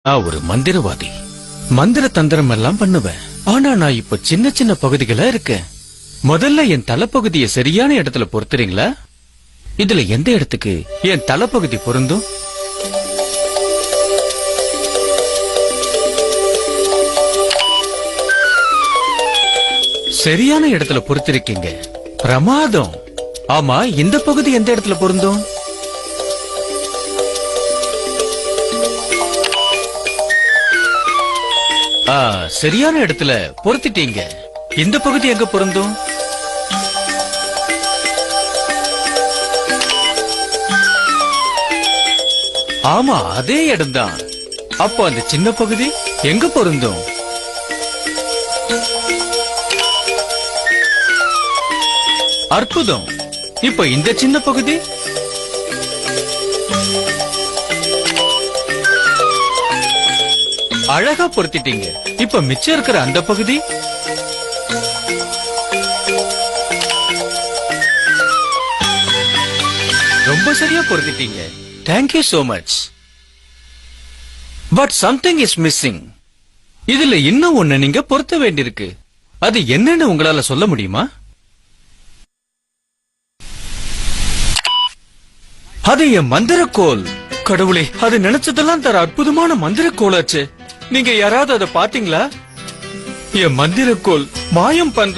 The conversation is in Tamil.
நான் ஒரு மந்திரவாதி. மந்திர தந்திரம் எல்லாம் பண்ணுவேன். ஆனா நான் இப்ப சின்ன சின்ன பகுதிகளா இருக்கேன். முதல்ல என் தலைப்பகுதியை சரியான இடத்துல பொறுத்துறீங்களா? இதுல எந்த இடத்துக்கு என் தலைப்பகுதி பொருந்தும்? சரியான இடத்துல பொறுத்திருக்கீங்க. பிரமாதம். ஆமா, இந்த பகுதி எந்த இடத்துல பொருந்தும்? சரியான இடத்துல பொருத்திட்டீங்க. இந்த பகுதி எங்க பொருந்தும்? ஆமா, அதே இடம்தான். அப்போ அந்த சின்ன பகுதி எங்க பொருந்தும்? அற்புதம். இப்ப இந்த சின்ன பகுதி? அழகா பொருத்திட்டீங்க. இப்ப மிச்சம் இருக்கிற அந்த பகுதி? ரொம்ப சரியா பொருத்திட்டீங்க. Thank you so much. But something is missing. இதுல இன்னும் ஒண்ணு நீங்க பொருத்த வேண்டியிருக்கு. அது என்னன்னு உங்களால சொல்ல முடியுமா? அது என் மந்திரக்கோல். கடவுளே, அது நினைச்சதெல்லாம் தர அற்புதமான மந்திரக்கோலாச்சு. நீங்க யாராவது அதை பாத்தீங்களா? என் மந்திரக்கோல் மாயம் பண்ற